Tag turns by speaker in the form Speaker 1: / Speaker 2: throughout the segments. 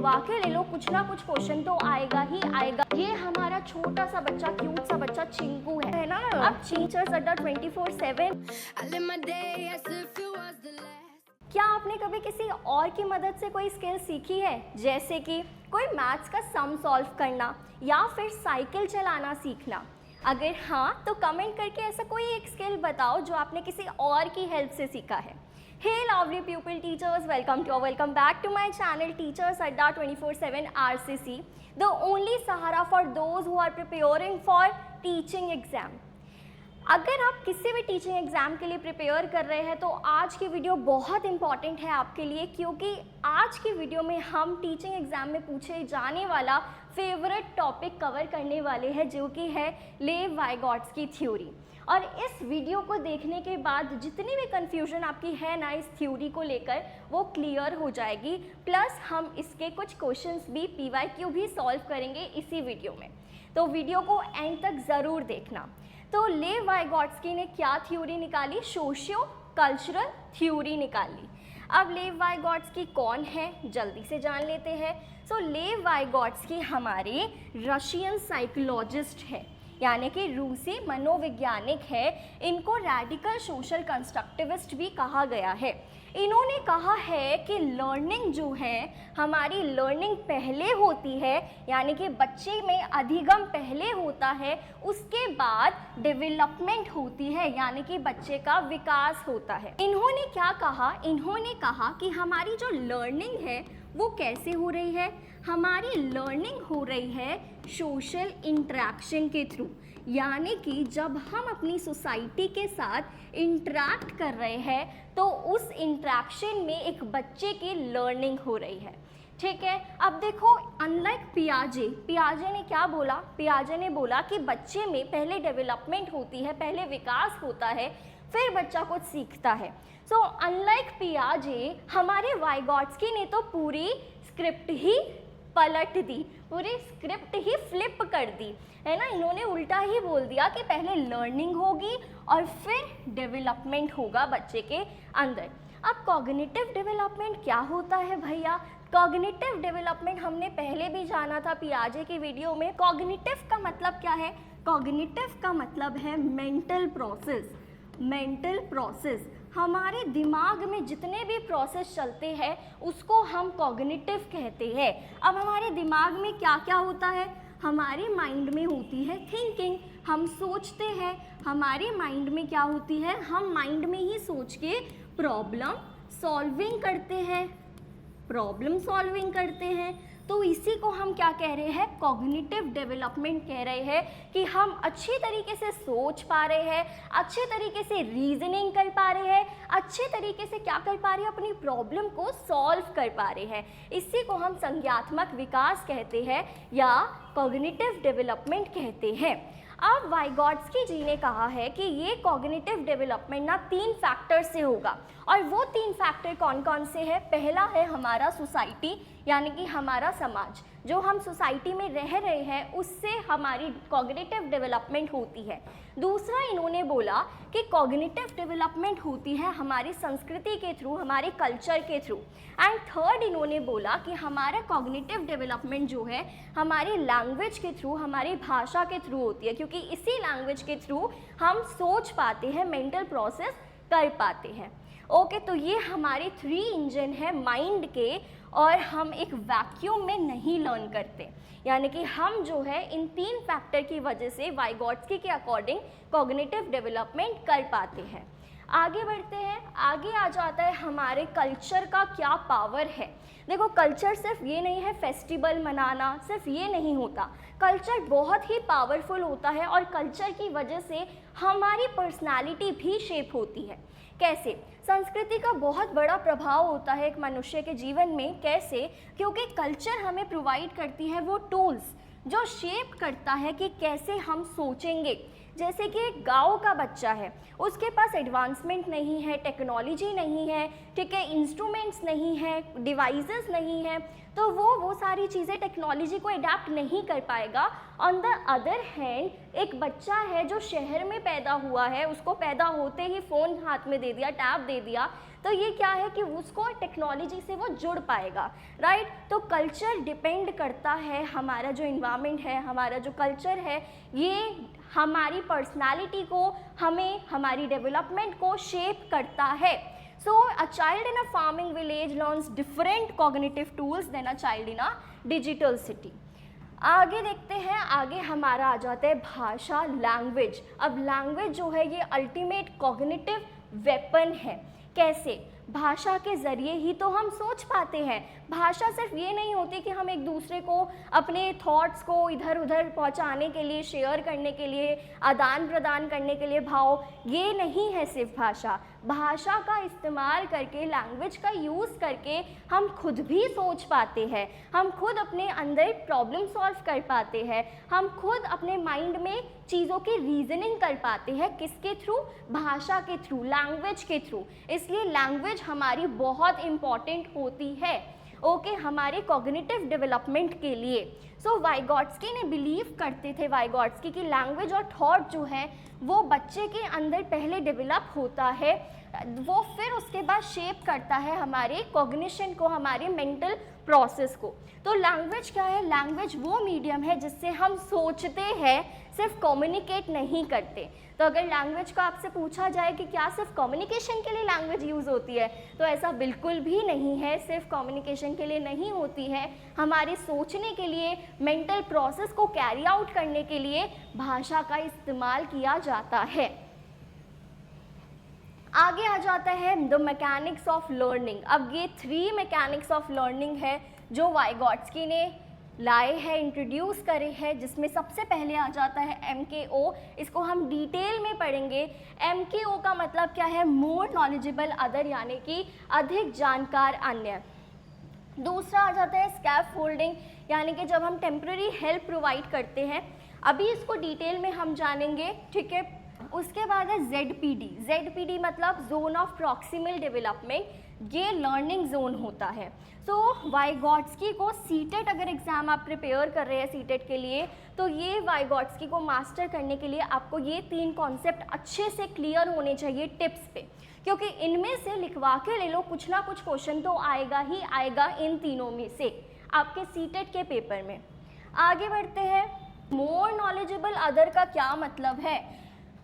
Speaker 1: खुलवा के ले लो, कुछ ना कुछ क्वेश्चन तो आएगा ही आएगा। ये हमारा छोटा सा बच्चा, क्यूट सा बच्चा चिंकू है ना। अब टीचर्स अड्डा 24/7। क्या आपने कभी किसी और की मदद से कोई स्किल सीखी है, जैसे कि कोई मैथ्स का सम सॉल्व करना या फिर साइकिल चलाना सीखना? अगर हाँ तो कमेंट करके ऐसा कोई एक स्किल बताओ जो आपने किसी और की हेल्प से सीखा है। Hey lovely pupil teachers, welcome back to my channel Teachers Adda 24/7 RCC, the only Sahara for those who are preparing for teaching exam। अगर आप किसी भी टीचिंग एग्ज़ाम के लिए प्रिपेयर कर रहे हैं तो आज की वीडियो बहुत इंपॉर्टेंट है आपके लिए, क्योंकि आज की वीडियो में हम टीचिंग एग्ज़ाम में पूछे जाने वाला फेवरेट टॉपिक कवर करने वाले हैं, जो कि है लेव वाइगॉट्स्की थ्योरी। और इस वीडियो को देखने के बाद जितनी भी कन्फ्यूजन आपकी है ना इस थ्योरी को लेकर, वो क्लियर हो जाएगी। प्लस हम इसके कुछ क्वेश्चंस भी PYQ भी सॉल्व करेंगे इसी वीडियो में, तो वीडियो को एंड तक ज़रूर देखना। तो लेव वाइगॉट्स्की ने क्या थ्योरी निकाली? सोशियो कल्चरल थ्योरी निकाली। अब लेव वाइगॉट्स्की कौन है, जल्दी से जान लेते हैं। सो लेव वाइगॉट्स्की हमारे रशियन साइकोलॉजिस्ट है, यानी कि रूसी मनोवैज्ञानिक है। इनको रैडिकल सोशल कंस्ट्रक्टिविस्ट भी कहा गया है। इन्होंने कहा है कि लर्निंग जो है हमारी, लर्निंग पहले होती है, यानी कि बच्चे में अधिगम पहले होता है, उसके बाद डेवलपमेंट होती है, यानी कि बच्चे का विकास होता है। इन्होंने क्या कहा? इन्होंने कहा कि हमारी जो लर्निंग है वो कैसे हो रही है? हमारी लर्निंग हो रही है सोशल इंटरेक्शन के थ्रू, यानी कि जब हम अपनी सोसाइटी के साथ इंटरेक्ट कर रहे हैं तो उस इंटरेक्शन में एक बच्चे की लर्निंग हो रही है। ठीक है, अब देखो, अनलाइक पियाजे ने क्या बोला? पियाजे ने बोला कि बच्चे में पहले डेवलपमेंट होती है, पहले विकास होता है, फिर बच्चा कुछ सीखता है। सो अनलाइक पियाजे, हमारे वाइगॉट्स्की ने तो पूरी स्क्रिप्ट ही पलट दी, पूरी स्क्रिप्ट ही फ्लिप कर दी, है ना। इन्होंने उल्टा ही बोल दिया कि पहले लर्निंग होगी और फिर डेवलपमेंट होगा बच्चे के अंदर। अब कॉग्निटिव डेवलपमेंट क्या होता है भैया? कॉग्निटिव डेवलपमेंट हमने पहले भी जाना था पियाजे की वीडियो में। कॉग्निटिव का मतलब क्या है? कॉग्निटिव का मतलब है मेंटल प्रोसेस। मेंटल प्रोसेस, हमारे दिमाग में जितने भी प्रोसेस चलते हैं उसको हम कॉग्निटिव कहते हैं। अब हमारे दिमाग में क्या क्या होता है? हमारे माइंड में होती है थिंकिंग, हम सोचते हैं। हमारे माइंड में क्या होती है? हम माइंड में ही सोच के प्रॉब्लम सॉल्विंग करते हैं। तो इसी को हम क्या कह रहे हैं? कॉग्निटिव डेवलपमेंट कह रहे हैं कि हम अच्छी तरीके से सोच पा रहे हैं, अच्छे तरीके से रीजनिंग कर पा रहे हैं, अच्छे तरीके से क्या कर पा रहे हैं? अपनी प्रॉब्लम को सॉल्व कर पा रहे हैं। इसी को हम संज्ञात्मक विकास कहते हैं या कॉग्निटिव डेवलपमेंट कहते हैं। अब वाइगॉट्स्की जी ने कहा है कि ये कॉग्निटिव डेवलपमेंट ना 3 फैक्टर से होगा, और वो 3 फैक्टर कौन कौन से हैं? पहला है हमारा सोसाइटी, यानी कि हमारा समाज, जो हम सोसाइटी में रह रहे हैं उससे हमारी कॉग्निटिव डेवलपमेंट होती है। दूसरा इन्होंने बोला कि कॉग्निटिव डेवलपमेंट होती है हमारी संस्कृति के थ्रू, हमारे कल्चर के थ्रू। एंड थर्ड इन्होंने बोला कि हमारा कॉग्निटिव डेवलपमेंट जो है हमारी लैंग्वेज के थ्रू, हमारी भाषा के थ्रू होती है, क्योंकि इसी लैंग्वेज के थ्रू हम सोच पाते हैं, मेंटल प्रोसेस कर पाते हैं। ओके, तो ये हमारे 3 इंजन है माइंड के, और हम एक वैक्यूम में नहीं लर्न करते, यानी कि हम जो है इन 3 फैक्टर की वजह से वाइगॉट्स्की के अकॉर्डिंग कॉग्निटिव डेवलपमेंट कर पाते हैं। आगे बढ़ते हैं। आगे आ जाता है हमारे कल्चर का क्या पावर है। देखो, कल्चर सिर्फ ये नहीं है फेस्टिवल मनाना, सिर्फ ये नहीं होता। कल्चर बहुत ही पावरफुल होता है, और कल्चर की वजह से हमारी पर्सनालिटी भी शेप होती है। कैसे? संस्कृति का बहुत बड़ा प्रभाव होता है एक मनुष्य के जीवन में। कैसे? क्योंकि कल्चर हमें प्रोवाइड करती है वो टूल्स जो शेप करता है कि कैसे हम सोचेंगे। जैसे कि एक गाँव का बच्चा है, उसके पास एडवांसमेंट नहीं है, टेक्नोलॉजी नहीं है, ठीक है, इंस्ट्रूमेंट्स नहीं है, डिवाइसेस नहीं है, तो वो सारी चीज़ें टेक्नोलॉजी को अडेप्ट नहीं कर पाएगा। ऑन द अदर हैंड एक बच्चा है जो शहर में पैदा हुआ है, उसको पैदा होते ही फ़ोन हाथ में दे दिया, टैब दे दिया, तो ये क्या है कि उसको टेक्नोलॉजी से वो जुड़ पाएगा, राइट। तो कल्चर डिपेंड करता है, हमारा जो इन्वायरमेंट है, हमारा जो कल्चर है, ये हमारी पर्सनालिटी को, हमें हमारी डेवलपमेंट को शेप करता है। So a child in a farming village learns different cognitive tools than a child in a digital city. आगे देखते हैं, आगे हमारा आ जाता है भाषा, लैंग्वेज। अब लैंग्वेज जो है ये अल्टीमेट कॉग्निटिव वेपन है। कैसे? भाषा के ज़रिए ही तो हम सोच पाते हैं। भाषा सिर्फ ये नहीं होती कि हम एक दूसरे को अपने थॉट्स को इधर उधर पहुंचाने के लिए, शेयर करने के लिए, आदान प्रदान करने के लिए भाव, ये नहीं है सिर्फ भाषा। भाषा का इस्तेमाल करके, लैंग्वेज का यूज़ करके हम खुद भी सोच पाते हैं, हम खुद अपने अंदर प्रॉब्लम सॉल्व कर पाते हैं, हम खुद अपने माइंड में चीज़ों की रीजनिंग कर पाते हैं। किसके थ्रू? भाषा के थ्रू, लैंग्वेज के थ्रू। इसलिए लैंग्वेज हमारी बहुत इम्पॉर्टेंट होती है, ओके, हमारे कॉग्निटिव डेवलपमेंट के लिए। सो वाइगॉट्स्की ने बिलीव करते थे, वाइगॉट्स्की की लैंग्वेज और थॉट जो है वो बच्चे के अंदर पहले डेवलप होता है, वो फिर उसके बाद शेप करता है हमारे कॉग्निशन को, हमारे मेंटल प्रोसेस को। तो लैंग्वेज क्या है? लैंग्वेज वो मीडियम है जिससे हम सोचते हैं, सिर्फ कम्युनिकेट नहीं करते। तो अगर लैंग्वेज को आपसे पूछा जाए कि क्या सिर्फ कम्युनिकेशन के लिए लैंग्वेज यूज़ होती है, तो ऐसा बिल्कुल भी नहीं है। सिर्फ कम्युनिकेशन के लिए नहीं होती है, हमारे सोचने के लिए, मेंटल प्रोसेस को कैरी आउट करने के लिए भाषा का इस्तेमाल किया जाता है। आगे आ जाता है द मैकेनिक्स ऑफ लर्निंग। अब ये 3 मैकेनिक्स ऑफ लर्निंग है जो वाइगॉट्स्की ने लाए हैं, इंट्रोड्यूस करे हैं, जिसमें सबसे पहले आ जाता है MKO। इसको हम डिटेल में पढ़ेंगे। MKO का मतलब क्या है? मोर नॉलेजेबल अदर, यानी कि अधिक जानकार अन्य। दूसरा आ जाता है स्कैफोल्डिंग, यानी कि जब हम टेम्पररी हेल्प प्रोवाइड करते हैं। अभी इसको डिटेल में हम जानेंगे, ठीक है। उसके बाद है ZPD। ZPD मतलब जोन ऑफ प्रॉक्सिमल डेवलपमेंट, ये लर्निंग जोन होता है। सो वाइगॉट्स्की को सीटेट, अगर एग्ज़ाम आप प्रिपेयर कर रहे हैं सीटेट के लिए, तो ये वाइगॉट्स्की को मास्टर करने के लिए आपको ये 3 कॉन्सेप्ट अच्छे से क्लियर होने चाहिए टिप्स पे, क्योंकि इनमें से लिखवा के ले लो, कुछ ना कुछ क्वेश्चन तो आएगा ही आएगा इन तीनों में से आपके सीटेट के पेपर में। आगे बढ़ते हैं। मोर नॉलेजेबल अदर का क्या मतलब है?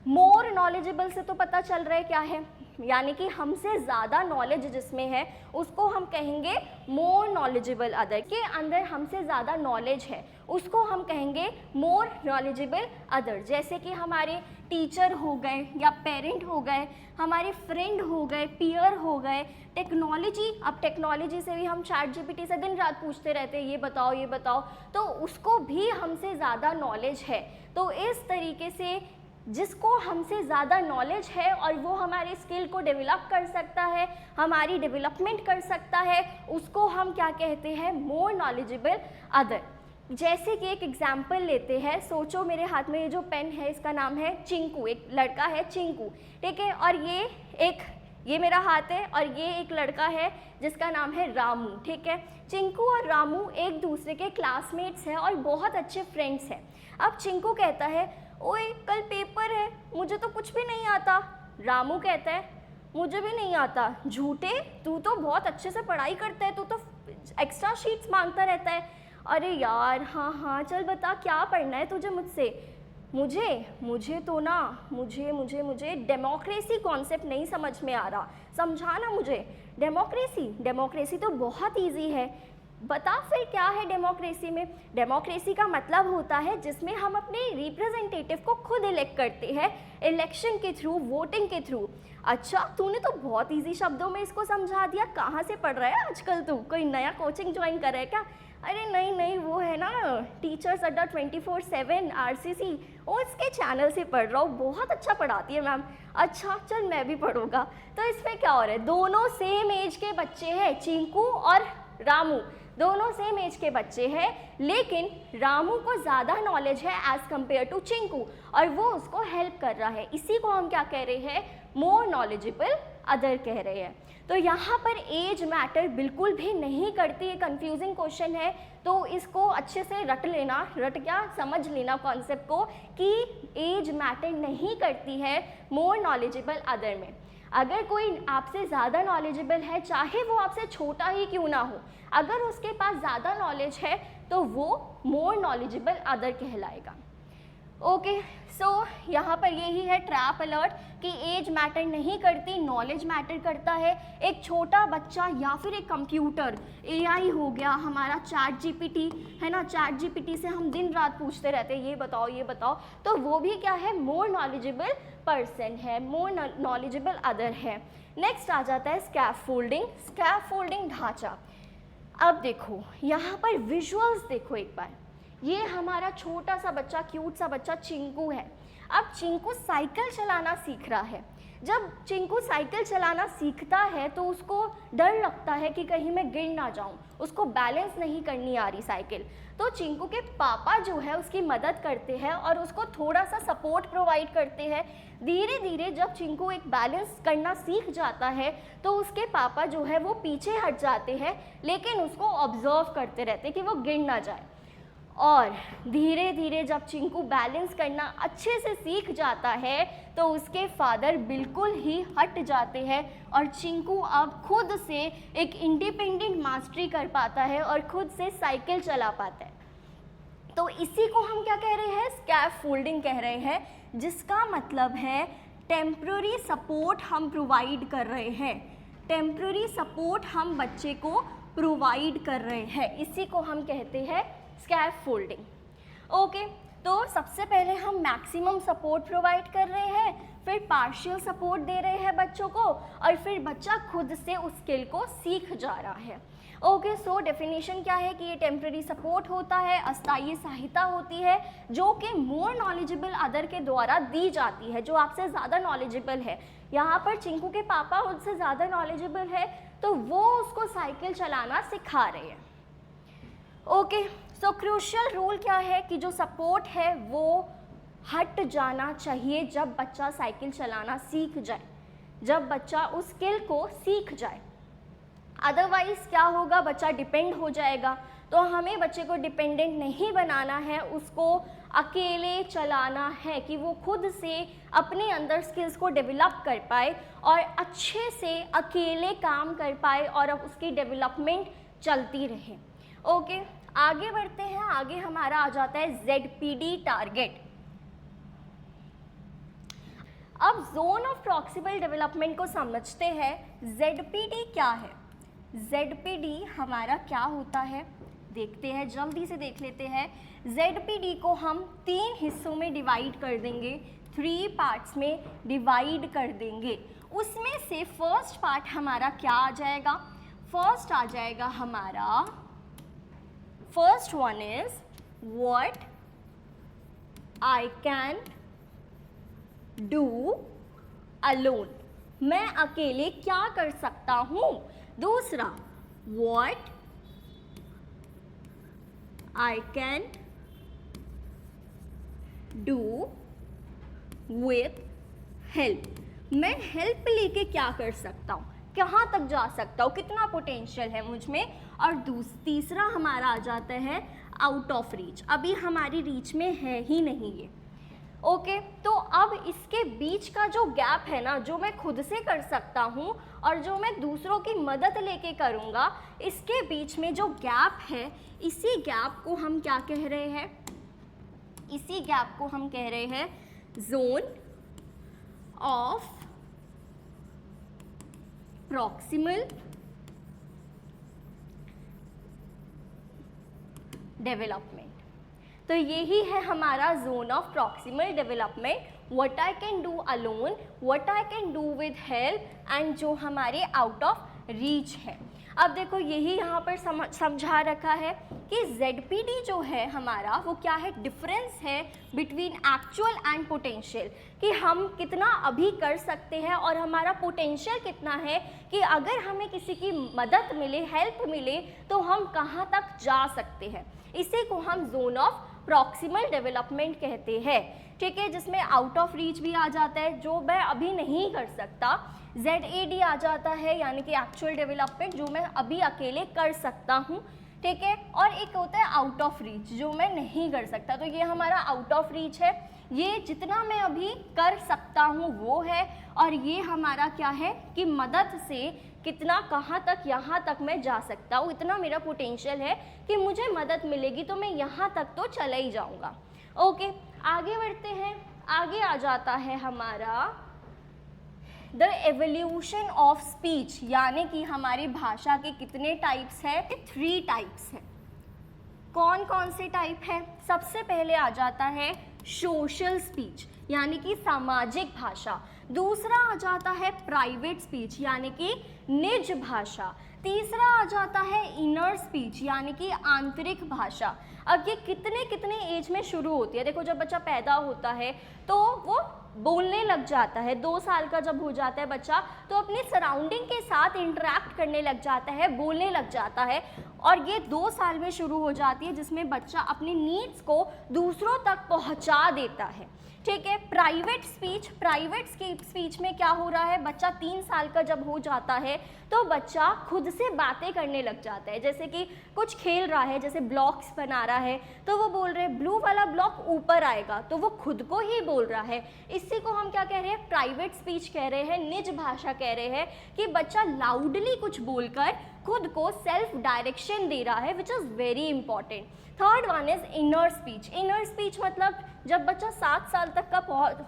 Speaker 1: मोर नॉलेजेबल से तो पता चल रहा है क्या है, यानी कि हमसे ज़्यादा नॉलेज जिसमें है उसको हम कहेंगे मोर नॉलेजेबल अदर। के अंदर हमसे ज़्यादा नॉलेज है उसको हम कहेंगे मोर नॉलेजेबल अदर। जैसे कि हमारे टीचर हो गए या पेरेंट हो गए, हमारे फ्रेंड हो गए, पीयर हो गए, टेक्नोलॉजी। अब टेक्नोलॉजी से भी हम ChatGPT से दिन रात पूछते रहते हैं, ये बताओ, तो उसको भी हमसे ज़्यादा नॉलेज है। तो इस तरीके से जिसको हमसे ज़्यादा नॉलेज है और वो हमारे स्किल को डेवलप कर सकता है, हमारी डेवलपमेंट कर सकता है, उसको हम क्या कहते हैं? More knowledgeable other. जैसे कि एक एग्जाम्पल लेते हैं, सोचो मेरे हाथ में ये जो पेन है इसका नाम है चिंकू, एक लड़का है चिंकू, ठीक है, और ये मेरा हाथ है और ये एक लड़का है जिसका नाम है रामू, ठीक है। चिंकू और रामू एक दूसरे के क्लासमेट्स हैं और बहुत अच्छे फ्रेंड्स हैं। अब चिंकू कहता है, ओए कल पेपर है, मुझे तो कुछ भी नहीं आता। रामू कहता है, मुझे भी नहीं आता। झूठे, तू तो बहुत अच्छे से पढ़ाई करता है, तू तो एक्स्ट्रा शीट्स मांगता रहता है। अरे यार, हाँ चल बता क्या पढ़ना है तुझे मुझसे। मुझे तो ना मुझे डेमोक्रेसी कॉन्सेप्ट नहीं समझ में आ रहा, समझाना मुझे। डेमोक्रेसी तो बहुत ईजी है, बता फिर क्या है डेमोक्रेसी में। डेमोक्रेसी का मतलब होता है जिसमें हम अपने रिप्रेजेंटेटिव को खुद इलेक्ट करते हैं, इलेक्शन के थ्रू, वोटिंग के थ्रू। अच्छा, तूने तो बहुत इजी शब्दों में इसको समझा दिया। कहाँ से पढ़ रहा है आजकल तू? कोई नया कोचिंग ज्वाइन कर रहा है क्या? अरे नहीं, वो है ना टीचर्स अड्डा 24/7 RCC, उसके चैनल से पढ़ रहा हूँ, बहुत अच्छा पढ़ाती है मैम। अच्छा चल मैं भी पढ़ूँगा। तो इसमें क्या हो रहा है? दोनों सेम एज के बच्चे हैं, चिंकू और रामू दोनों सेम एज के बच्चे हैं, लेकिन रामू को ज़्यादा नॉलेज है एज़ कम्पेयर टू चिंकू और वो उसको हेल्प कर रहा है। इसी को हम क्या कह रहे हैं? मोर नॉलेजेबल अदर कह रहे हैं। तो यहाँ पर एज मैटर बिल्कुल भी नहीं करती, ये कंफ्यूजिंग क्वेश्चन है, तो इसको अच्छे से समझ लेना कॉन्सेप्ट को कि एज मैटर नहीं करती है मोर नॉलेजेबल अदर में। अगर कोई आपसे ज़्यादा नॉलेजेबल है, चाहे वो आपसे छोटा ही क्यों ना हो, अगर उसके पास ज़्यादा नॉलेज है तो वो मोर नॉलेजेबल अदर कहलाएगा। ओके, सो यहाँ पर यही है ट्रैप अलर्ट कि एज मैटर नहीं करती, नॉलेज मैटर करता है। एक छोटा बच्चा या फिर एक कंप्यूटर, एआई हो गया हमारा, चैट जीपीटी है ना, चैट जीपीटी से हम दिन रात पूछते रहते हैं ये बताओ, तो वो भी क्या है, मोर नॉलेजेबल पर्सन है, मोर नॉलेजेबल अदर है। नेक्स्ट आ जाता है स्कैफोल्डिंग ढांचा। अब देखो यहाँ पर विजुअल्स देखो एक बार, ये हमारा छोटा सा बच्चा, क्यूट सा बच्चा चिंकू है। अब चिंकू साइकिल चलाना सीख रहा है। जब चिंकू साइकिल चलाना सीखता है तो उसको डर लगता है कि कहीं मैं गिर ना जाऊं, उसको बैलेंस नहीं करनी आ रही साइकिल। तो चिंकू के पापा जो है उसकी मदद करते हैं और उसको थोड़ा सा सपोर्ट प्रोवाइड करते हैं। धीरे धीरे जब चिंकू एक बैलेंस करना सीख जाता है तो उसके पापा जो है वो पीछे हट जाते हैं, लेकिन उसको ऑब्जर्व करते रहते हैं कि वो गिर ना जाए। और धीरे धीरे जब चिंकू बैलेंस करना अच्छे से सीख जाता है तो उसके फादर बिल्कुल ही हट जाते हैं और चिंकू अब खुद से एक इंडिपेंडेंट मास्टरी कर पाता है और खुद से साइकिल चला पाता है। तो इसी को हम क्या कह रहे हैं, स्कैफोल्डिंग कह रहे हैं, जिसका मतलब है टेम्पररी सपोर्ट हम प्रोवाइड कर रहे हैं, टेम्पररी सपोर्ट हम बच्चे को प्रोवाइड कर रहे हैं, इसी को हम कहते हैं स्कैफोल्डिंग। ओके, तो सबसे पहले हम मैक्सिमम सपोर्ट प्रोवाइड कर रहे हैं, फिर पार्शियल सपोर्ट दे रहे हैं बच्चों को, और फिर बच्चा खुद से उस स्किल को सीख जा रहा है। ओके, सो डेफिनेशन क्या है कि ये टेम्पररी सपोर्ट होता है, अस्थायी सहायता होती है जो कि मोर नॉलेजेबल अदर के द्वारा दी जाती है, जो आपसे ज़्यादा नॉलेजेबल है। यहाँ पर चिंकू के पापा उससे ज़्यादा नॉलेजेबल है तो वो उसको साइकिल चलाना सिखा रहे हैं। ओके, सो क्रूशियल रूल क्या है कि जो सपोर्ट है वो हट जाना चाहिए जब बच्चा साइकिल चलाना सीख जाए, जब बच्चा उस स्किल को सीख जाए। अदरवाइज क्या होगा, बच्चा डिपेंड हो जाएगा। तो हमें बच्चे को डिपेंडेंट नहीं बनाना है, उसको अकेले चलाना है कि वो खुद से अपने अंदर स्किल्स को डेवलप कर पाए और अच्छे से अकेले काम कर पाए और अब उसकी डेवलपमेंट चलती रहे। ओके, आगे बढ़ते हैं। आगे हमारा आ जाता है ZPD टारगेट। अब जोन ऑफ प्रॉक्सिमल डेवलपमेंट को समझते हैं। ZPD क्या है, ZPD हमारा क्या होता है देखते हैं, जल्दी से देख लेते हैं। ZPD को हम 3 हिस्सों में डिवाइड कर देंगे, 3 पार्ट्स में डिवाइड कर देंगे। उसमें से फर्स्ट पार्ट हमारा क्या आ जाएगा, फर्स्ट आ जाएगा हमारा, first one is what I can do alone, मैं अकेले क्या कर सकता हूँ। दूसरा what I can do with help, मैं हेल्प लेके क्या कर सकता हूँ, कहाँ तक जा सकता हूँ, कितना पोटेंशियल है मुझ में। और तीसरा हमारा आ जाता है आउट ऑफ रीच, अभी हमारी रीच में है ही नहीं ये। ओके, तो अब इसके बीच का जो गैप है ना, जो मैं खुद से कर सकता हूँ और जो मैं दूसरों की मदद लेके करूँगा, इसके बीच में जो गैप है, इसी गैप को हम क्या कह रहे हैं, इसी गैप को हम कह रहे हैं जोन ऑफ प्रॉक्सिमल डेवलपमेंट। तो यही है हमारा zone of proximal development, what I can do alone, what I can do with help and जो हमारे आउट ऑफ रीच है। अब देखो यही यहाँ पर समझा रखा है कि ZPD जो है हमारा वो क्या है, डिफरेंस है बिटवीन एक्चुअल एंड पोटेंशियल, कि हम कितना अभी कर सकते हैं और हमारा पोटेंशियल कितना है कि अगर हमें किसी की मदद मिले, हेल्प मिले तो हम कहाँ तक जा सकते हैं। इसी को हम जोन ऑफ प्रॉक्सिमल डेवलपमेंट कहते हैं, ठीक है, जिसमें आउट ऑफ रीच भी आ जाता है जो मैं अभी नहीं कर सकता, ZAD आ जाता है यानी कि एक्चुअल डेवलपमेंट जो मैं अभी अकेले कर सकता हूँ, ठीक है, और एक होता है आउट ऑफ रीच जो मैं नहीं कर सकता। तो ये हमारा आउट ऑफ रीच है, ये जितना मैं अभी कर सकता हूँ वो है, और ये हमारा क्या है कि मदद से कितना कहाँ तक, यहाँ तक मैं जा सकता हूँ, इतना मेरा पोटेंशियल है कि मुझे मदद मिलेगी तो मैं यहाँ तक तो चला ही जाऊँगा। ओके, आगे बढ़ते हैं। आगे आ जाता है हमारा द एवोल्यूशन ऑफ स्पीच, यानी कि हमारी भाषा के कितने टाइप्स हैं? 3 टाइप्स हैं। कौन कौन से टाइप है? सबसे पहले आ जाता है सोशल स्पीच यानी कि सामाजिक भाषा, दूसरा आ जाता है प्राइवेट स्पीच यानी कि निज भाषा, तीसरा आ जाता है इनर स्पीच यानी कि आंतरिक भाषा। अब ये कितने कितने एज में शुरू होती है? देखो, जब बच्चा पैदा होता है तो वो बोलने लग जाता है, 2 साल का जब हो जाता है बच्चा तो अपनी सराउंडिंग के साथ इंटरेक्ट करने लग जाता है, बोलने लग जाता है, और ये 2 साल में शुरू हो जाती है जिसमें बच्चा अपनी नीड्स को दूसरों तक पहुंचा देता है, ठीक है। प्राइवेट स्पीच में क्या हो रहा है? बच्चा 3 साल का जब हो जाता है तो बच्चा खुद से बातें करने लग जाता है, जैसे कि कुछ खेल रहा है, जैसे ब्लॉक्स बना रहा है तो वो बोल रहे हैं ब्लू वाला ब्लॉक ऊपर आएगा, तो वो खुद को ही बोल रहा है। इसी को हम क्या कह रहे हैं? प्राइवेट स्पीच कह रहे हैं, निज भाषा कह रहे हैं कि बच्चा लाउडली कुछ बोलकर खुद को सेल्फ डायरेक्शन दे रहा है, which is very important. Third one is inner speech. Inner speech मतलब जब बच्चा 7 साल तक का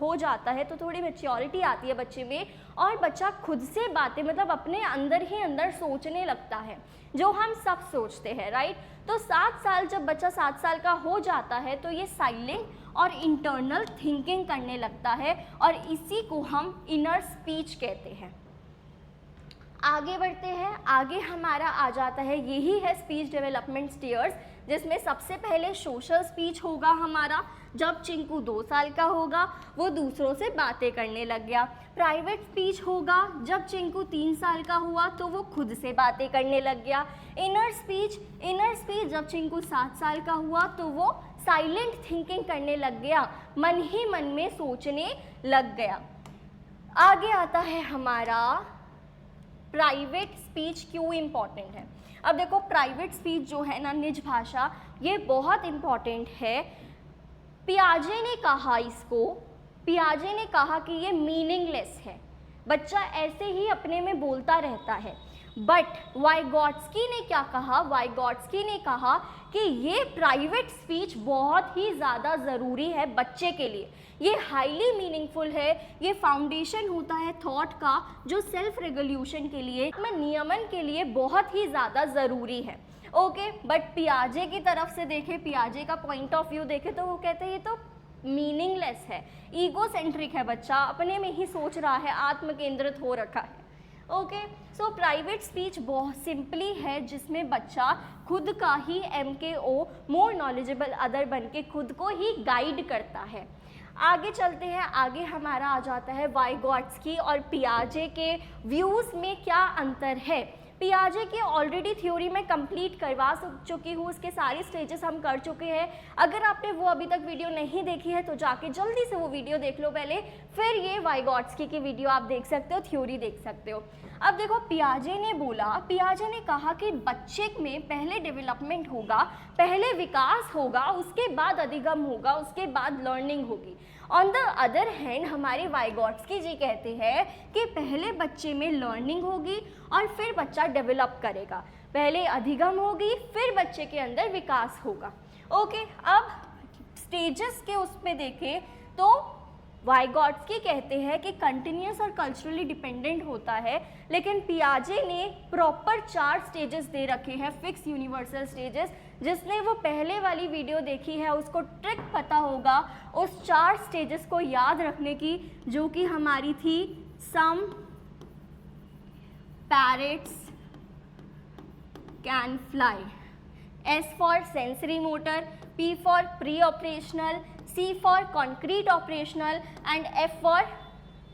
Speaker 1: हो जाता है तो थोड़ी मैच्योरिटी आती है बच्चे में, और बच्चा खुद से बातें मतलब अपने अंदर ही अंदर सोचने लगता है, जो हम सब सोचते हैं, राइट। तो 7 साल जब बच्चा 7 साल का हो जाता है तो ये साइलेंट और इंटरनल थिंकिंग करने लगता है, और इसी को हम इनर स्पीच कहते हैं। आगे बढ़ते हैं। आगे हमारा आ जाता है, यही है स्पीच डेवलपमेंट स्टेयर्स, जिसमें सबसे पहले सोशल स्पीच होगा हमारा। जब चिंकू 2 साल का होगा वो दूसरों से बातें करने लग गया। प्राइवेट स्पीच होगा जब चिंकू 3 साल का हुआ तो वो खुद से बातें करने लग गया। इनर स्पीच जब चिंकू 7 साल का हुआ तो वो साइलेंट थिंकिंग करने लग गया, मन ही मन में सोचने लग गया। आगे आता है हमारा प्राइवेट स्पीच क्यों इम्पॉर्टेंट है। अब देखो, प्राइवेट स्पीच जो है ना, निज भाषा, ये बहुत इम्पॉर्टेंट है। पियाजे ने कहा कि ये मीनिंगलेस है, बच्चा ऐसे ही अपने में बोलता रहता है। बट वाइगॉट्स्की ने क्या कहा? वाइगॉट्स्की ने कहा कि ये प्राइवेट स्पीच बहुत ही ज़्यादा ज़रूरी है बच्चे के लिए, ये हाईली मीनिंगफुल है, ये फाउंडेशन होता है थॉट का जो सेल्फ रेगुलेशन के लिए, नियमन के लिए बहुत ही ज़्यादा ज़रूरी है। ओके, बट पियाजे की तरफ से देखें, पियाजे का पॉइंट ऑफ व्यू देखें तो वो कहते हैं ये तो मीनिंगलेस है, ईगो सेंट्रिक है, बच्चा अपने में ही सोच रहा है, आत्म केंद्रित हो रखा है। ओके, सो प्राइवेट स्पीच बहुत सिंपली है जिसमें बच्चा खुद का ही MKO मोर नॉलेजेबल अदर बन के खुद को ही गाइड करता है। आगे चलते हैं। आगे हमारा आ जाता है वाइगॉट्स्की और पियाजे के व्यूज़ में क्या अंतर है। पियाजे की ऑलरेडी थ्योरी में कंप्लीट करवा चुकी हूँ, उसके सारे स्टेजेस हम कर चुके हैं। अगर आपने वो अभी तक वीडियो नहीं देखी है तो जाके जल्दी से वो वीडियो देख लो पहले, फिर ये वाइगॉट्स्की की वीडियो आप देख सकते हो, थ्योरी देख सकते हो। अब देखो, पियाजे ने कहा कि बच्चे में पहले डेवलपमेंट होगा, पहले विकास होगा, उसके बाद अधिगम होगा, उसके बाद लर्निंग होगी। ऑन द अदर हैंड हमारे वाइगॉट्स्की जी कहते हैं कि पहले बच्चे में लर्निंग होगी और फिर बच्चा डेवलप करेगा, पहले अधिगम होगी फिर बच्चे के अंदर विकास होगा। ओके, अब स्टेजेस के उस पे देखें तो वाइगॉट्स्की कहते हैं कि कंटिन्यूस और कल्चरली डिपेंडेंट होता है, लेकिन पियाजे ने प्रॉपर 4 स्टेजेस दे रखे हैं, फिक्स यूनिवर्सल स्टेजेस। जिसने वो पहले वाली वीडियो देखी है उसको ट्रिक पता होगा उस 4 स्टेजेस को याद रखने की, जो कि हमारी थी some parrots can fly, S for sensory motor, P for pre operational, C for concrete operational and F for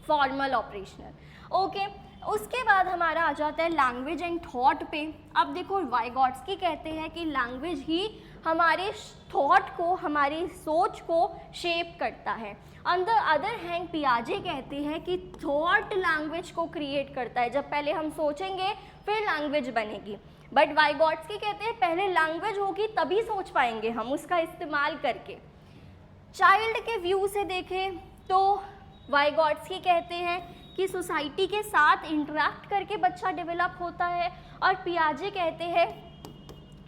Speaker 1: formal operational. Okay, उसके बाद हमारा आ जाता है लैंग्वेज एंड थॉट पे। अब देखो, वाइगॉट्स्की कहते हैं कि लैंग्वेज ही हमारे थॉट को, हमारी सोच को शेप करता है। ऑन द अदर हैंड पियाजे कहते हैं कि थॉट लैंग्वेज को क्रिएट करता है। जब पहले हम सोचेंगे फिर लैंग्वेज बनेगी, बट वाइगॉट्स्की कहते हैं पहले लैंग्वेज होगी तभी सोच पाएंगे हम उसका इस्तेमाल करके। चाइल्ड के व्यू से देखें तो वाइगॉट्स्की कहते हैं कि सोसाइटी के साथ इंटरेक्ट करके बच्चा डेवलप होता है, और पियाजे कहते हैं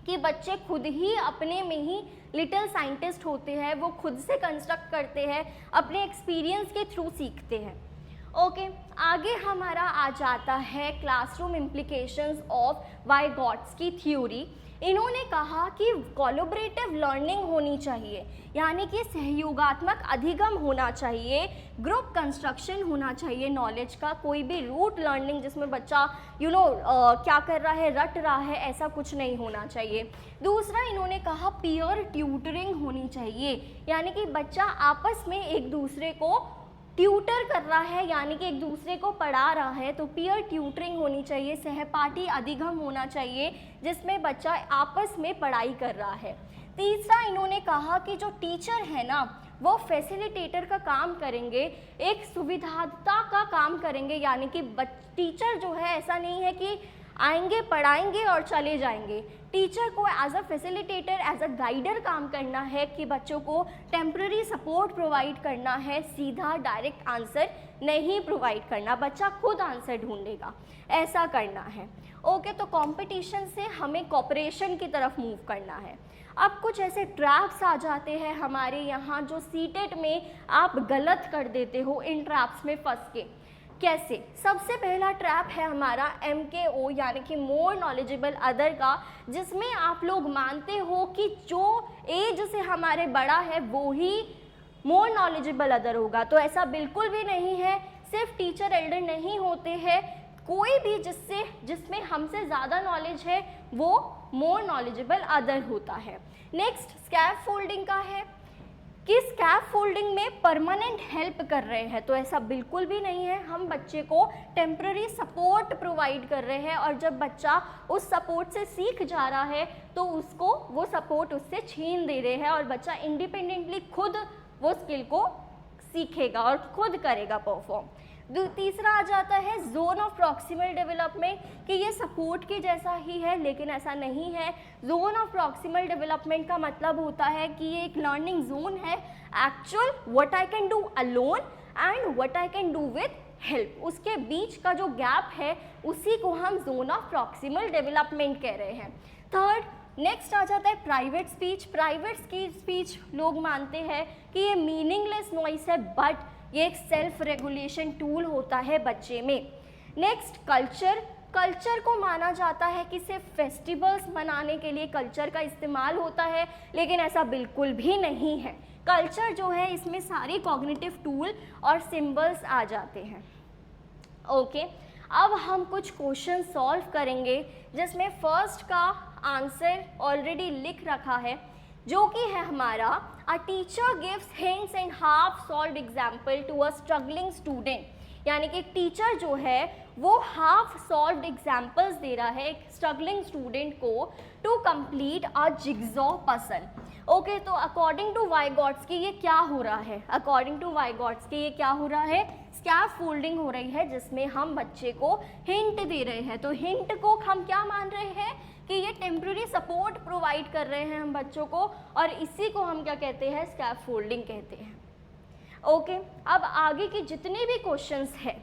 Speaker 1: कि बच्चे खुद ही अपने में ही लिटिल साइंटिस्ट होते हैं, वो खुद से कंस्ट्रक्ट करते हैं, अपने एक्सपीरियंस के थ्रू सीखते हैं। ओके, आगे हमारा आ जाता है क्लासरूम इम्प्लीकेशंस ऑफ वाइगॉट्स्की थ्योरी। इन्होंने कहा कि कोलैबोरेटिव लर्निंग होनी चाहिए, यानी कि सहयोगात्मक अधिगम होना चाहिए, ग्रुप कंस्ट्रक्शन होना चाहिए नॉलेज का, कोई भी रूट लर्निंग जिसमें बच्चा क्या कर रहा है, रट रहा है, ऐसा कुछ नहीं होना चाहिए। दूसरा इन्होंने कहा पीयर ट्यूटरिंग होनी चाहिए, यानी कि बच्चा आपस में एक दूसरे को ट्यूटर कर रहा है, यानी कि एक दूसरे को पढ़ा रहा है, तो पीयर ट्यूटरिंग होनी चाहिए, सहपाठी अधिगम होना चाहिए जिसमें बच्चा आपस में पढ़ाई कर रहा है। तीसरा इन्होंने कहा कि जो टीचर है ना वो फैसिलिटेटर का काम करेंगे, एक सुविधाता का काम करेंगे, यानी कि टीचर जो है ऐसा नहीं है कि आएंगे पढ़ाएंगे और चले जाएंगे। टीचर को as a facilitator, as a guider काम करना है कि बच्चों को टेम्पररी सपोर्ट प्रोवाइड करना है, सीधा डायरेक्ट आंसर नहीं प्रोवाइड करना, बच्चा खुद आंसर ढूंढेगा, ऐसा करना है। ओके, तो कंपटीशन से हमें कोऑपरेशन की तरफ मूव करना है। अब कुछ ऐसे ट्रैप्स आ जाते हैं हमारे यहाँ जो सीटेट में आप गलत कर देते हो इन ट्रैप्स में फंस के। कैसे? सबसे पहला ट्रैप है हमारा MKO यानी कि मोर नॉलेजेबल अदर का, जिसमें आप लोग मानते हो कि जो एज से हमारे बड़ा है वो ही मोर नॉलेजेबल अदर होगा। तो ऐसा बिल्कुल भी नहीं है, सिर्फ टीचर एल्डर नहीं होते हैं, कोई भी जिसमें हमसे ज़्यादा नॉलेज है वो मोर नॉलेजेबल अदर होता है। नेक्स्ट स्कैफोल्डिंग का है कि स्कैफोल्डिंग में परमानेंट हेल्प कर रहे हैं, तो ऐसा बिल्कुल भी नहीं है, हम बच्चे को टेम्पररी सपोर्ट प्रोवाइड कर रहे हैं, और जब बच्चा उस सपोर्ट से सीख जा रहा है तो उसको वो सपोर्ट उससे छीन दे रहे हैं और बच्चा इंडिपेंडेंटली खुद वो स्किल को सीखेगा और खुद करेगा परफॉर्म। तीसरा आ जाता है जोन ऑफ प्रॉक्सिमल डेवलपमेंट, कि ये सपोर्ट के जैसा ही है लेकिन ऐसा नहीं है। जोन ऑफ प्रॉक्सिमल डेवलपमेंट का मतलब होता है कि ये एक लर्निंग जोन है, actual what I can do alone and what I can do with help, उसके बीच का जो गैप है उसी को हम जोन ऑफ प्रॉक्सिमल डेवलपमेंट कह रहे हैं। थर्ड, नेक्स्ट आ जाता है प्राइवेट स्पीच। प्राइवेट स्पीच लोग मानते हैं कि ये मीनिंगलेस नॉइस है, बट ये एक सेल्फ रेगुलेशन टूल होता है बच्चे में। नेक्स्ट कल्चर को माना जाता है कि सिर्फ फेस्टिवल्स मनाने के लिए कल्चर का इस्तेमाल होता है, लेकिन ऐसा बिल्कुल भी नहीं है। कल्चर जो है इसमें सारे कॉग्निटिव टूल और सिंबल्स आ जाते हैं। ओके, अब हम कुछ क्वेश्चन सॉल्व करेंगे जिसमें फर्स्ट का आंसर ऑलरेडी लिख रखा है, जो कि है हमारा a teacher gives hints and half solved example to a struggling student, यानी कि एक टीचर जो है वो हाफ सॉल्व्ड एग्जाम्पल्स दे रहा है एक स्ट्रगलिंग स्टूडेंट को to complete a jigsaw puzzle. Okay, तो अकॉर्डिंग टू वाइगॉट्स्की ये क्या हो रहा है? अकॉर्डिंग टू वाइगॉट्स्की ये क्या हो रहा है? स्कैफोल्डिंग हो रही है, जिसमें हम बच्चे को हिंट दे रहे हैं। तो हिंट को हम क्या मान रहे हैं कि ये टेम्पररी सपोर्ट प्रोवाइड कर रहे हैं हम बच्चों को, और इसी को हम क्या कहते हैं? स्कैफोल्डिंग कहते हैं। ओके, अब आगे के जितने भी क्वेश्चंस हैं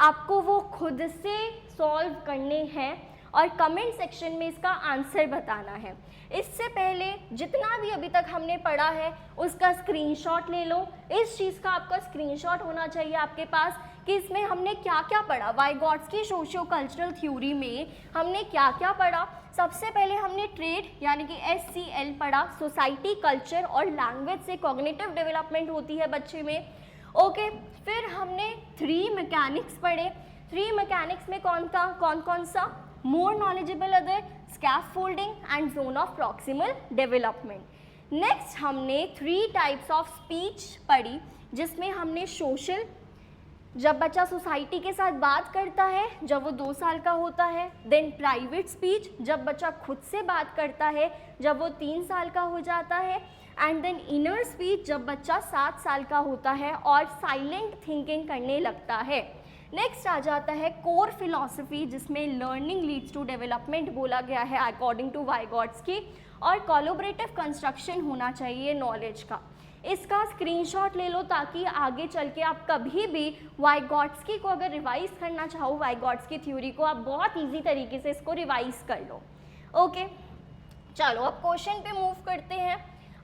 Speaker 1: आपको वो खुद से सॉल्व करने हैं और कमेंट सेक्शन में इसका आंसर बताना है। इससे पहले जितना भी अभी तक हमने पढ़ा है उसका स्क्रीनशॉट ले लो। इस चीज़ का आपका स्क्रीनशॉट होना चाहिए आपके पास कि इसमें हमने क्या क्या पढ़ा। वाइगॉट्स्की सोशियो कल्चरल थ्योरी में हमने क्या क्या पढ़ा। सबसे पहले हमने ट्रेड यानी कि SCL पढ़ा, सोसाइटी, कल्चर और लैंग्वेज से कॉग्निटिव डेवलपमेंट होती है बच्चे में। ओके, फिर हमने 3 मैकेनिक्स पढ़े। 3 मैकेनिक्स में कौन कौन सा? More knowledgeable other, scaffolding and zone of proximal development. Next हमने 3 टाइप्स ऑफ स्पीच पढ़ी, जिसमें हमने सोशल, जब बच्चा सोसाइटी के साथ बात करता है जब वो 2 साल का होता है। देन प्राइवेट स्पीच, जब बच्चा खुद से बात करता है जब वो 3 साल का हो जाता है। एंड देन इनर स्पीच, जब बच्चा 7 साल का होता है और साइलेंट थिंकिंग करने लगता है। नेक्स्ट आ जाता है कोर फिलॉसफी, जिसमें लर्निंग लीड्स टू डेवलपमेंट बोला गया है अकॉर्डिंग टू वाइगॉट्स्की, और कोलैबोरेटिव कंस्ट्रक्शन होना चाहिए नॉलेज का। इसका स्क्रीनशॉट ले लो ताकि आगे चल के आप कभी भी वाइगॉट्स्की को अगर रिवाइज करना चाहो, वाइगॉट्स्की थ्योरी को, आप बहुत इजी तरीके से इसको रिवाइज कर लो। ओके, चलो अब क्वेश्चन पे मूव करते हैं।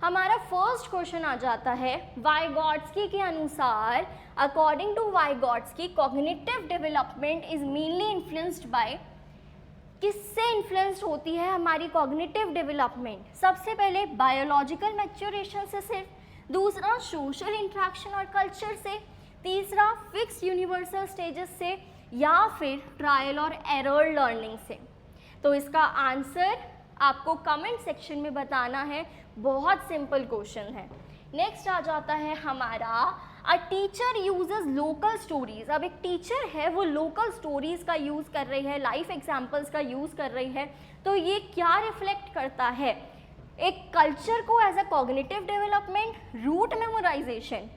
Speaker 1: हमारा फर्स्ट क्वेश्चन आ जाता है, वाइगॉट्स्की के अनुसार according to Vygotsky cognitive development is mainly influenced by, किससे इन्फ्लुएंस्ड होती है हमारी कॉग्निटिव डेवलपमेंट? सबसे पहले बायोलॉजिकल मैच्योरेशन से सिर्फ, दूसरा सोशल इंट्रैक्शन और कल्चर से, तीसरा फिक्स यूनिवर्सल स्टेजेस से, या फिर ट्रायल और एरर लर्निंग से। तो इसका आंसर आपको कमेंट सेक्शन में बताना है, बहुत सिंपल क्वेश्चन है। नेक्स्ट आ जाता है हमारा, a teacher uses local stories. अब एक टीचर है वो लोकल स्टोरीज का यूज़ कर रही है, लाइफ एग्जाम्पल्स का यूज़ कर रही है, तो ये क्या रिफ्लेक्ट करता है? एक कल्चर को as a cognitive development, rote memorisation,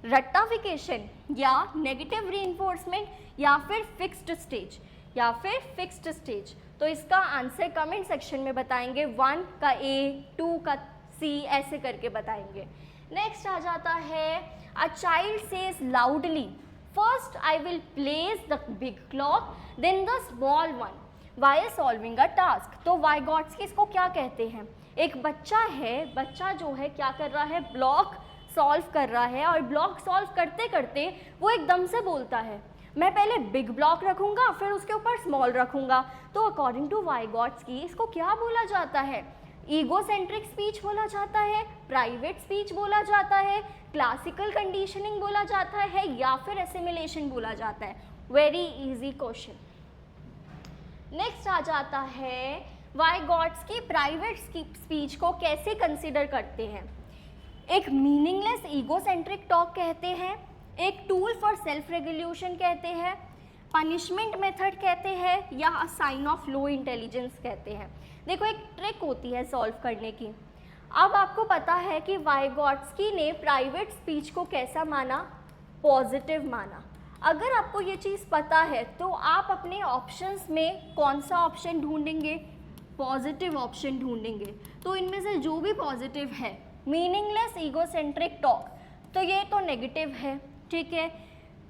Speaker 1: रट्टाफिकेशन, या नेगेटिव रीइंफोर्समेंट, या फिर फिक्स्ड स्टेज, या फिर फिक्स्ड स्टेज। तो इसका आंसर कमेंट सेक्शन में बताएंगे, 1 का ए, 2 का सी, ऐसे करके बताएंगे। नेक्स्ट आ जाता है, a child says loudly, first I will place the big clock then the small one while solving a task. तो वाइगॉट्स्की इसको क्या कहते हैं? एक बच्चा है, बच्चा जो है क्या कर रहा है, ब्लॉक सॉल्व कर रहा है, और ब्लॉक सॉल्व करते करते वो एकदम से बोलता है मैं पहले बिग ब्लॉक रखूंगा फिर उसके ऊपर स्मॉल रखूंगा। तो अकॉर्डिंग टू वाइगॉट्स्की इसको क्या बोला जाता है? ईगोसेंट्रिक स्पीच बोला जाता है, प्राइवेट स्पीच बोला जाता है, क्लासिकल कंडीशनिंग बोला जाता है, या फिर एसिमिलेशन बोला जाता है? Very easy question. नेक्स्ट आ जाता है, वाइगॉट्स्की प्राइवेट स्पीच को कैसे कंसिडर करते हैं? एक मीनिंगलेस ईगोसेंट्रिक टॉक कहते हैं, एक टूल फॉर सेल्फ रेगुलेशन कहते हैं, पनिशमेंट मेथड कहते हैं, या a sign of low intelligence कहते हैं। देखो एक ट्रिक होती है सॉल्व करने की। अब आपको पता है कि वाइगॉट्स्की ने प्राइवेट स्पीच को कैसा माना? पॉजिटिव माना। अगर आपको ये चीज़ पता है तो आप अपने ऑप्शंस में कौन सा ऑप्शन ढूंढेंगे? पॉजिटिव ऑप्शन ढूंढेंगे। तो इनमें से जो भी पॉजिटिव है, मीनिंगलेस ईगोसेंट्रिक टॉक, तो ये तो नेगेटिव है, ठीक है।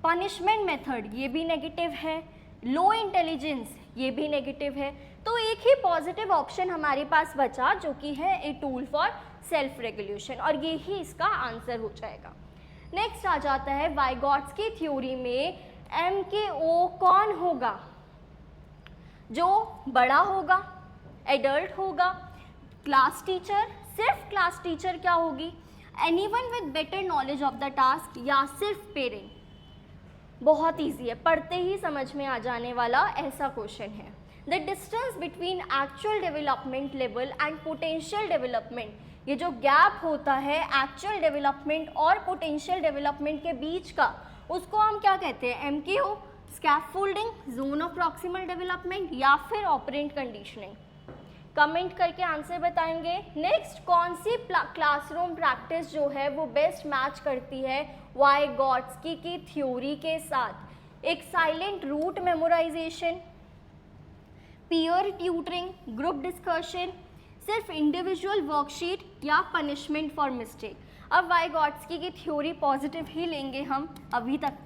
Speaker 1: पनिशमेंट मेथड, ये भी नेगेटिव है। लो इंटेलिजेंस, ये भी नेगेटिव है। तो एक ही पॉजिटिव ऑप्शन हमारे पास बचा जो कि है a tool for self regulation, और ये ही इसका आंसर हो जाएगा। नेक्स्ट आ जाता है, वाइगॉट्स्की थ्योरी में MKO कौन होगा? जो बड़ा होगा, एडल्ट होगा, क्लास टीचर, सिर्फ क्लास टीचर क्या होगी, anyone with better knowledge of the task, या सिर्फ पेरेंट? बहुत ईजी है, पढ़ते ही समझ में आ जाने वाला ऐसा क्वेश्चन है। The distance between actual development level and potential development, ये जो गैप होता है एक्चुअल डेवलपमेंट और पोटेंशियल डेवलपमेंट के बीच का, उसको हम क्या कहते हैं? MKO, scaffolding, zone of proximal development, या फिर ऑपरेंट कंडीशनिंग? कमेंट करके आंसर बताएंगे। नेक्स्ट, कौन सी क्लासरूम प्रैक्टिस जो है वो बेस्ट मैच करती है वाइगॉट्स्की की थ्योरी के साथ? एक silent rote memorisation, peer tutoring, group discussion, सिर्फ इंडिविजुअल वर्कशीट, या पनिशमेंट फॉर मिस्टेक? अब वाइगॉट्स्की की थ्योरी पॉजिटिव ही लेंगे हम अभी तक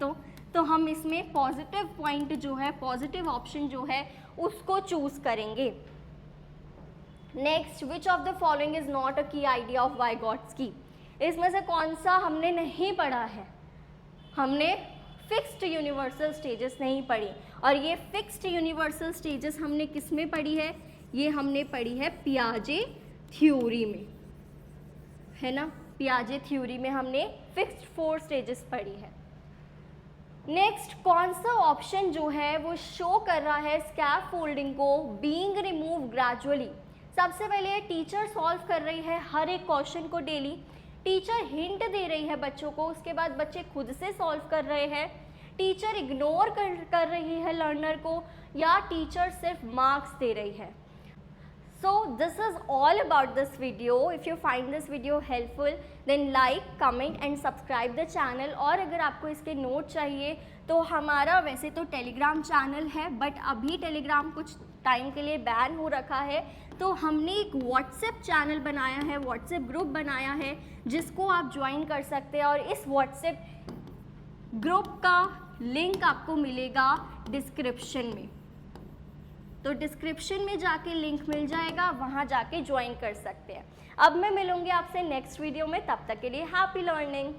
Speaker 1: तो हम इसमें पॉजिटिव पॉइंट जो है, पॉजिटिव ऑप्शन जो है उसको चूज करेंगे। Next, which of the following is not a की आइडिया ऑफ वाइगॉट्स्की? इसमें से कौन सा हमने नहीं पढ़ा है? हमने फिक्स्ड यूनिवर्सल स्टेजेस नहीं पढ़ी, और ये फिक्स्ड यूनिवर्सल स्टेजेस हमने किस में पढ़ी है? ये हमने पढ़ी है पियाजे थ्योरी में, है ना। पियाजे थ्योरी में हमने फिक्स्ड 4 स्टेजेस पढ़ी है। नेक्स्ट, कौन सा ऑप्शन जो है वो शो कर रहा है स्कैफोल्डिंग को बीइंग रिमूव ग्रेजुअली? सबसे पहले टीचर सॉल्व कर रही है हर एक क्वेश्चन को डेली, टीचर हिंट दे रही है बच्चों को, उसके बाद बच्चे खुद से सॉल्व कर रहे हैं, टीचर इग्नोर कर रही है लर्नर को, या टीचर सिर्फ मार्क्स दे रही है। So this is all about this video. If you find this video helpful, then like, comment and subscribe the channel. और अगर आपको इसके नोट चाहिए तो हमारा वैसे तो टेलीग्राम चैनल है, बट अभी टेलीग्राम कुछ टाइम के लिए बैन हो रखा है, तो हमने एक व्हाट्सएप चैनल बनाया है, व्हाट्सएप ग्रुप बनाया है, जिसको आप ज्वाइन कर सकते हैं। और इस व्हाट्सएप ग्रुप का लिंक आपको मिलेगा डिस्क्रिप्शन में, तो डिस्क्रिप्शन में जाके लिंक मिल जाएगा, वहाँ जाके ज्वाइन कर सकते हैं। अब मैं मिलूँगी आपसे नेक्स्ट वीडियो में, तब तक के लिए हैप्पी लर्निंग।